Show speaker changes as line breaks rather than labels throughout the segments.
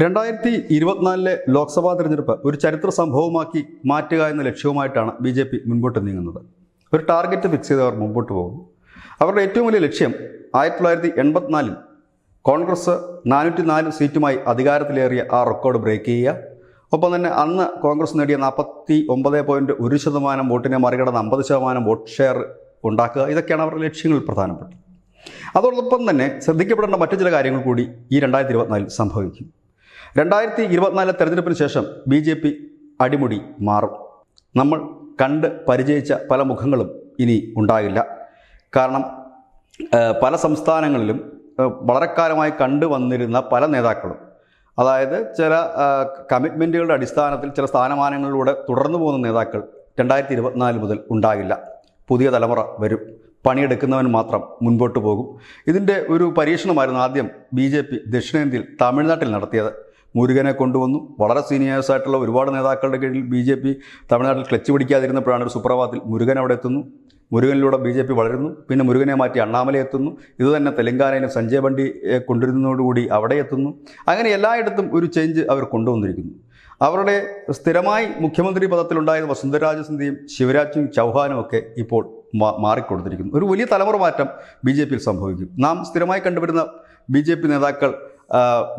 2024 ലോക്സഭാ തെരഞ്ഞെടുപ്പ് ഒരു ചരിത്ര സംഭവമാക്കി മാറ്റുക എന്ന ലക്ഷ്യവുമായിട്ടാണ് BJP മുൻപോട്ട് നീങ്ങുന്നത്. ഒരു ടാർഗറ്റ് ഫിക്സ് ചെയ്ത് അവർ മുമ്പോട്ട് പോകുന്നു. അവരുടെ ഏറ്റവും വലിയ ലക്ഷ്യം 1984 കോൺഗ്രസ് 404 സീറ്റുമായി അധികാരത്തിലേറിയ ആ റെക്കോർഡ് ബ്രേക്ക് ചെയ്യുക. ഒപ്പം തന്നെ അന്ന് കോൺഗ്രസ് നേടിയ 49.1% വോട്ടിനെ മറികടന്ന് 50% വോട്ട് ഷെയർ ഉണ്ടാക്കുക. ഇതൊക്കെയാണ് അവരുടെ ലക്ഷ്യങ്ങളിൽ പ്രധാനപ്പെട്ടത്. അതോടൊപ്പം തന്നെ ശ്രദ്ധിക്കപ്പെടേണ്ട മറ്റു ചില കാര്യങ്ങൾ കൂടി ഈ 2024 സംഭവിക്കും. 2024 തെരഞ്ഞെടുപ്പിന് ശേഷം BJP അടിമുടി മാറും. നമ്മൾ കണ്ട് പരിചയിച്ച പല മുഖങ്ങളും ഇനി ഉണ്ടാകില്ല. കാരണം പല സംസ്ഥാനങ്ങളിലും വളരെ കാലമായി കണ്ടുവന്നിരുന്ന പല നേതാക്കളും, അതായത് ചില കമ്മിറ്റ്മെൻറ്റുകളുടെ അടിസ്ഥാനത്തിൽ ചില സ്ഥാനമാനങ്ങളിലൂടെ തുടർന്നു പോകുന്ന നേതാക്കൾ 2024 മുതൽ ഉണ്ടാകില്ല. പുതിയ തലമുറ വരും. പണിയെടുക്കുന്നവൻ മാത്രം മുൻപോട്ട് പോകും. ഇതിൻ്റെ ഒരു പരീക്ഷണമായിരുന്നു ആദ്യം BJP ദക്ഷിണേന്ത്യയിൽ തമിഴ്നാട്ടിൽ നടത്തിയത്. മുരുകനെ കൊണ്ടുവന്നു. വളരെ സീനിയേഴ്സായിട്ടുള്ള ഒരുപാട് നേതാക്കളുടെ കീഴിൽ BJP തമിഴ്നാട്ടിൽ ക്ലച്ച് പിടിക്കാതിരുന്നപ്പോഴാണ് ഒരു സുപ്രഭാതത്തിൽ മുരുകൻ അവിടെ എത്തുന്നു. മുരുകനിലൂടെ BJP വളരുന്നു. പിന്നെ മുരുകനെ മാറ്റി അണ്ണാമല എത്തുന്നു. ഇതുതന്നെ തെലങ്കാനയിലും സഞ്ജയ് ബണ്ടിയെ കൊണ്ടുവരുന്നതോടുകൂടി അവിടെ എത്തുന്നു. അങ്ങനെ എല്ലായിടത്തും ഒരു ചേഞ്ച് അവർ കൊണ്ടുവന്നിരിക്കുന്നു. അവരുടെ സ്ഥിരമായി മുഖ്യമന്ത്രി പദത്തിലുണ്ടായിരുന്ന വസുന്ധരാജ സിന്ധ്യയും ശിവരാജ് സിംഗ് ചൗഹാനും ഒക്കെ ഇപ്പോൾ മാറിക്കൊടുത്തിരിക്കുന്നു. ഒരു വലിയ തലമുറ മാറ്റം BJPയിൽ സംഭവിക്കും. നാം സ്ഥിരമായി കണ്ടുവരുന്ന BJP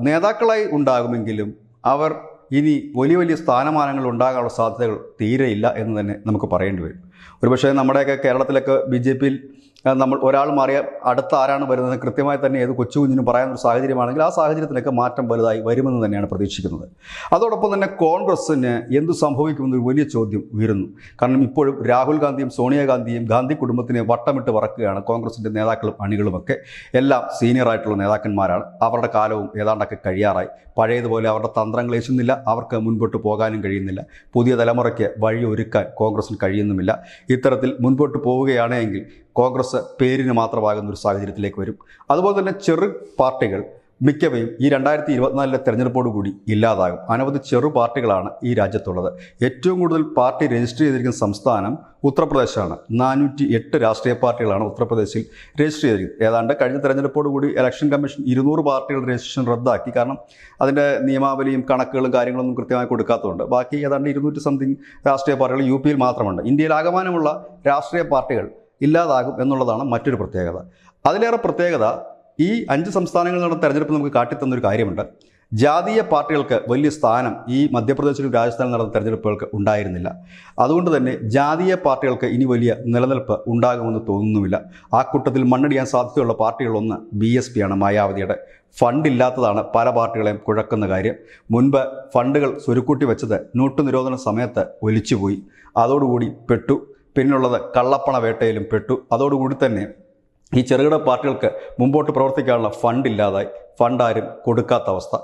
നേതാക്കളായി ഉണ്ടാകുമെങ്കിലും അവർ ഇനി വലിയ വലിയ സ്ഥാനമാനങ്ങൾ ഉണ്ടാകാനുള്ള സാധ്യതകൾ തീരെയില്ല എന്ന് തന്നെ നമുക്ക് പറയേണ്ടി വരും. ഒരുപക്ഷേ നമ്മുടെയൊക്കെ കേരളത്തിലൊക്കെ BJPയിൽ നമ്മൾ ഒരാൾ മാറിയാൽ അടുത്ത ആരാണ് വരുന്നത് കൃത്യമായി തന്നെ ഏത് കൊച്ചു കുഞ്ഞിനും പറയാനൊരു സാഹചര്യമാണെങ്കിൽ ആ സാഹചര്യത്തിലൊക്കെ മാറ്റം വലുതായി വരുമെന്ന് തന്നെയാണ് പ്രതീക്ഷിക്കുന്നത്. അതോടൊപ്പം തന്നെ കോൺഗ്രസ്സിന് എന്തു സംഭവിക്കുമെന്നൊരു വലിയ ചോദ്യം ഉയരുന്നു. കാരണം ഇപ്പോഴും രാഹുൽ ഗാന്ധിയും സോണിയാഗാന്ധിയും ഗാന്ധി കുടുംബത്തിനെ വട്ടമിട്ട് വറക്കുകയാണ്. കോൺഗ്രസിൻ്റെ നേതാക്കളും അണികളുമൊക്കെ എല്ലാം സീനിയറായിട്ടുള്ള നേതാക്കന്മാരാണ്. അവരുടെ കാലവും ഏതാണ്ടൊക്കെ കഴിയാറായി. പഴയതുപോലെ അവരുടെ തന്ത്രങ്ങൾ ഏശുന്നില്ല. അവർക്ക് മുൻപോട്ട് പോകാനും കഴിയുന്നില്ല. പുതിയ തലമുറയ്ക്ക് വഴി ഒരുക്കാൻ കോൺഗ്രസിന് കഴിയുന്നുമില്ല. ഇത്തരത്തിൽ മുൻപോട്ട് പോവുകയാണെങ്കിൽ കോൺഗ്രസ് പേരിന് മാത്രമാകുന്ന ഒരു സാഹചര്യത്തിലേക്ക് വരും. അതുപോലെ തന്നെ ചെറു പാർട്ടികൾ മിക്കവയും ഈ 2024 തെരഞ്ഞെടുപ്പോടുകൂടി ഇല്ലാതാകും. അനവധി ചെറു പാർട്ടികളാണ് ഈ രാജ്യത്തുള്ളത്. ഏറ്റവും കൂടുതൽ പാർട്ടി രജിസ്റ്റർ ചെയ്തിരിക്കുന്ന സംസ്ഥാനം ഉത്തർപ്രദേശാണ്. 408 രാഷ്ട്രീയ പാർട്ടികളാണ് ഉത്തർപ്രദേശിൽ രജിസ്റ്റർ ചെയ്തിരിക്കുന്നത്. ഏതാണ്ട് കഴിഞ്ഞ തെരഞ്ഞെടുപ്പോടുകൂടി ഇലക്ഷൻ കമ്മീഷൻ 200 പാർട്ടികളുടെ രജിസ്ട്രേഷൻ റദ്ദാക്കി. കാരണം അതിൻ്റെ നിയമാവലിയും കണക്കുകളും കാര്യങ്ങളൊന്നും കൃത്യമായി കൊടുക്കാത്തതുകൊണ്ട് ബാക്കി ഏതാണ്ട് 200 സംതിങ് രാഷ്ട്രീയ പാർട്ടികൾ UPയിൽ മാത്രമുണ്ട്. ഇന്ത്യയിൽ ആകമാനമുള്ള രാഷ്ട്രീയ പാർട്ടികൾ ഇല്ലാതാകും എന്നുള്ളതാണ് മറ്റൊരു പ്രത്യേകത. അതിലേറെ പ്രത്യേകത ഈ 5 സംസ്ഥാനങ്ങളിൽ നടന്ന തെരഞ്ഞെടുപ്പ് നമുക്ക് കാട്ടിത്തന്നൊരു കാര്യമുണ്ട്. ജാതീയ പാർട്ടികൾക്ക് വലിയ സ്ഥാനം ഈ മധ്യപ്രദേശിലും രാജസ്ഥാനിലും നടന്ന തെരഞ്ഞെടുപ്പുകൾക്ക് ഉണ്ടായിരുന്നില്ല. അതുകൊണ്ട് തന്നെ ജാതീയ പാർട്ടികൾക്ക് ഇനി വലിയ നിലനിൽപ്പ് ഉണ്ടാകുമെന്ന് തോന്നുന്നുമില്ല. ആ കൂട്ടത്തിൽ മണ്ണടിയാൻ സാധ്യതയുള്ള പാർട്ടികളൊന്ന് BSP ആണ്. മായാവതിയുടെ ഫണ്ടില്ലാത്തതാണ് പല പാർട്ടികളെയും കുഴക്കുന്ന കാര്യം. മുൻപ് ഫണ്ടുകൾ സ്വരുക്കൂട്ടി വെച്ചത് നോട്ട് നിരോധന സമയത്ത് ഒലിച്ചുപോയി. അതോടുകൂടി പെട്ടു. പിന്നുള്ളത് കള്ളപ്പണ വേട്ടയിലും പെട്ടു. അതോടുകൂടി തന്നെ ഈ ചെറുകിട പാർട്ടികൾക്ക് മുമ്പോട്ട് പ്രവർത്തിക്കാനുള്ള ഫണ്ടില്ലാതായി. ഫണ്ടാരും കൊടുക്കാത്ത അവസ്ഥ.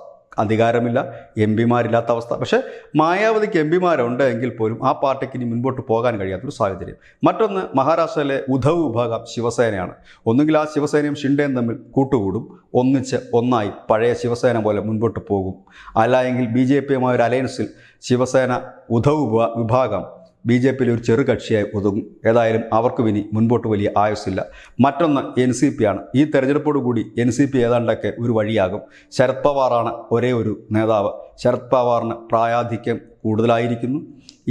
അധികാരമില്ല, MP-മാരില്ലാത്ത അവസ്ഥ. പക്ഷേ മായാവതിക്ക് MP-മാരുണ്ട് എങ്കിൽ പോലും ആ പാർട്ടിക്ക് ഇനി മുൻപോട്ട് പോകാൻ കഴിയാത്തൊരു സാഹചര്യം. മറ്റൊന്ന് മഹാരാഷ്ട്രയിലെ ഉദ്ധവ് വിഭാഗം ശിവസേനയാണ്. ഒന്നുകിൽ ആ ശിവസേനയും ഷിൻഡേയും തമ്മിൽ കൂട്ടുകൂടും, ഒന്നിച്ച് ഒന്നായി പഴയ ശിവസേന പോലെ മുൻപോട്ട് പോകും. അല്ല എങ്കിൽ BJPയുമായ ഒരു അലയൻസിൽ ശിവസേന ഉദ്ധവ് വിഭാഗം BJPയിൽ ഒരു ചെറു കക്ഷിയായി ഒതുങ്ങും. ഏതായാലും അവർക്കും ഇനി മുൻപോട്ട് വലിയ ആയുസ്സില്ല. മറ്റൊന്ന് NCP ആണ്. ഈ തെരഞ്ഞെടുപ്പോടുകൂടി NCP ഏതാണ്ടൊക്കെ ഒരു വഴിയാകും. ശരത് പവാറാണ് ഒരേ ഒരു നേതാവ്. ശരത് പവാറിന് പ്രായാധിക്യം കൂടുതലായിരിക്കുന്നു.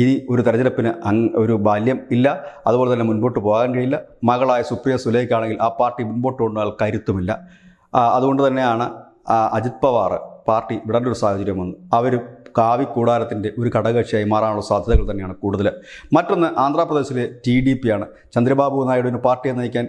ഇനി ഒരു തെരഞ്ഞെടുപ്പിന് ഒരു ബാല്യം ഇല്ല. അതുപോലെ തന്നെ മുൻപോട്ട് പോകാൻ കഴിയില്ല. മകളായ സുപ്രിയ സുലേഖാണെങ്കിൽ ആ പാർട്ടി മുൻപോട്ട് കൊണ്ടുപോകാൻ കരുത്തുമില്ല. അതുകൊണ്ട് തന്നെയാണ് അജിത് പവാർ പാർട്ടി വിടേണ്ട ഒരു സാഹചര്യം വന്നു. അവർ കാവിക്കൂടാരത്തിൻ്റെ ഒരു ഘടകകക്ഷിയായി മാറാനുള്ള സാധ്യതകൾ തന്നെയാണ് കൂടുതൽ. മറ്റൊന്ന് ആന്ധ്രാപ്രദേശിലെ TDP ആണ്. ചന്ദ്രബാബു നായിഡുവിന് പാർട്ടിയെ നയിക്കാൻ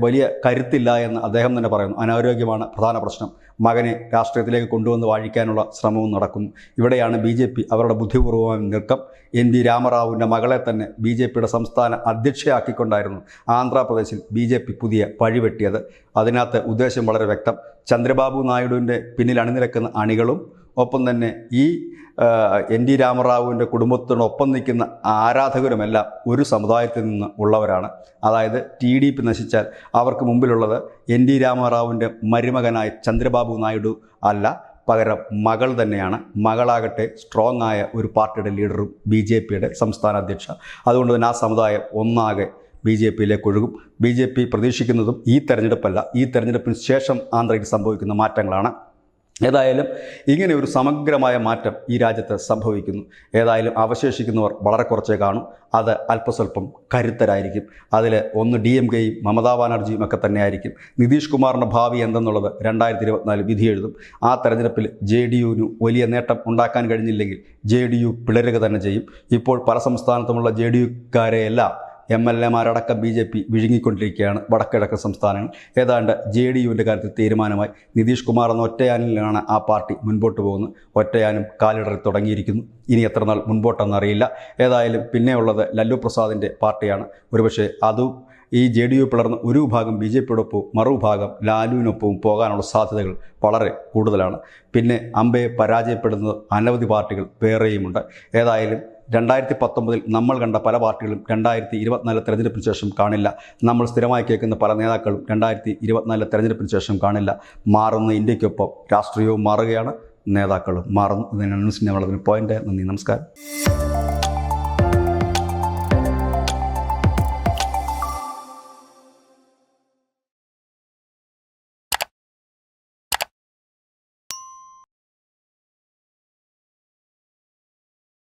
വലിയ കരുത്തില്ല എന്ന് അദ്ദേഹം തന്നെ പറയുന്നു. അനാരോഗ്യമാണ് പ്രധാന പ്രശ്നം. മകനെ രാഷ്ട്രീയത്തിലേക്ക് കൊണ്ടുവന്ന് വാഴിക്കാനുള്ള ശ്രമവും നടക്കുന്നു. ഇവിടെയാണ് BJP അവരുടെ ബുദ്ധിപൂർവമായ നീക്കം. NV രാമറാവുവിൻ്റെ മകളെ തന്നെ BJPയുടെ സംസ്ഥാന അധ്യക്ഷയാക്കിക്കൊണ്ടായിരുന്നു ആന്ധ്രാപ്രദേശിൽ BJP പുതിയ വഴിവെട്ടിയത്. അതിനകത്ത് ഉദ്ദേശം വളരെ വ്യക്തം. ചന്ദ്രബാബു നായിഡുവിൻ്റെ പിന്നിൽ അണിനിരക്കുന്ന അണികളും ഒപ്പം തന്നെ ഈ NT രാമറാവുവിൻ്റെ കുടുംബത്തിനൊപ്പം നിൽക്കുന്ന ആരാധകരുമെല്ലാം ഒരു സമുദായത്തിൽ നിന്ന് ഉള്ളവരാണ്. അതായത് TDP നശിച്ചാൽ അവർക്ക് മുമ്പിലുള്ളത് NT രാമറാവുവിൻ്റെ മരുമകനായ ചന്ദ്രബാബു നായിഡു അല്ല, പകരം മകൾ തന്നെയാണ്. മകളാകട്ടെ സ്ട്രോങ് ആയ ഒരു പാർട്ടിയുടെ ലീഡറും BJPയുടെ സംസ്ഥാന അധ്യക്ഷ. അതുകൊണ്ട് തന്നെ ആ സമുദായം ഒന്നാകെ BJPയിലേക്ക് ഒഴുകും. BJP പ്രതീക്ഷിക്കുന്നതും ഈ തെരഞ്ഞെടുപ്പല്ല, ഈ തെരഞ്ഞെടുപ്പിന് ശേഷം ആന്ധ്രയിൽ സംഭവിക്കുന്ന മാറ്റങ്ങളാണ്. ഏതായാലും ഇങ്ങനെ ഒരു സമഗ്രമായ മാറ്റം ഈ രാജ്യത്ത് സംഭവിക്കുന്നു. ഏതായാലും അവശേഷിക്കുന്നവർ വളരെ കുറച്ചേ കാണും. അത് അല്പസ്വല്പം കരുത്തരായിരിക്കും. അതിൽ ഒന്ന് DMKയും മമതാ ബാനർജിയും ഒക്കെ തന്നെയായിരിക്കും. നിതീഷ് കുമാറിൻ്റെ ഭാവി എന്തെന്നുള്ളത് 2024 വിധി എഴുതും. ആ തെരഞ്ഞെടുപ്പിൽ JDUവിന് വലിയ നേട്ടം ഉണ്ടാക്കാൻ കഴിഞ്ഞില്ലെങ്കിൽ JDU പിളരുക തന്നെ ചെയ്യും. ഇപ്പോൾ പല സംസ്ഥാനത്തുമുള്ള JDUക്കാരെയെല്ലാം MLAമാരടക്കം BJP വിഴുങ്ങിക്കൊണ്ടിരിക്കുകയാണ്. വടക്കിഴക്കൻ സംസ്ഥാനങ്ങൾ ഏതാണ്ട് JDUവിൻ്റെ കാര്യത്തിൽ തീരുമാനമായി. നിതീഷ് കുമാർ എന്ന ഒറ്റയാനിലാണ് ആ പാർട്ടി മുൻപോട്ട് പോകുന്നത്. ഒറ്റയാനും കാലിടറി തുടങ്ങിയിരിക്കുന്നു. ഇനി എത്ര നാൾ മുൻപോട്ടെന്നറിയില്ല. ഏതായാലും പിന്നെയുള്ളത് ലല്ലു പ്രസാദിൻ്റെ പാർട്ടിയാണ്. ഒരുപക്ഷെ അതും ഈ JDU പിളർന്ന് ഒരു വിഭാഗം BJPയോടൊപ്പവും മറുവിഭാഗം ലാലുവിനൊപ്പവും പോകാനുള്ള സാധ്യതകൾ വളരെ കൂടുതലാണ്. പിന്നെ അമ്പയെ പരാജയപ്പെടുന്നത് അനവധി പാർട്ടികൾ വേറെയുമുണ്ട്. ഏതായാലും 2019 നമ്മൾ കണ്ട പല പാർട്ടികളും 2024 തെരഞ്ഞെടുപ്പിന് ശേഷം കാണില്ല. നമ്മൾ സ്ഥിരമായി കേൾക്കുന്ന പല നേതാക്കളും 2024 തെരഞ്ഞെടുപ്പിന് ശേഷം കാണില്ല. മാറുന്ന ഇന്ത്യക്കൊപ്പം രാഷ്ട്രീയവും മാറുകയാണ്, നേതാക്കളും മാറുന്നു. ഇതിനാണ് ന്യൂസിൻ്റെ വളർന്ന പോയിൻ്റ്. നന്ദി, നമസ്കാരം.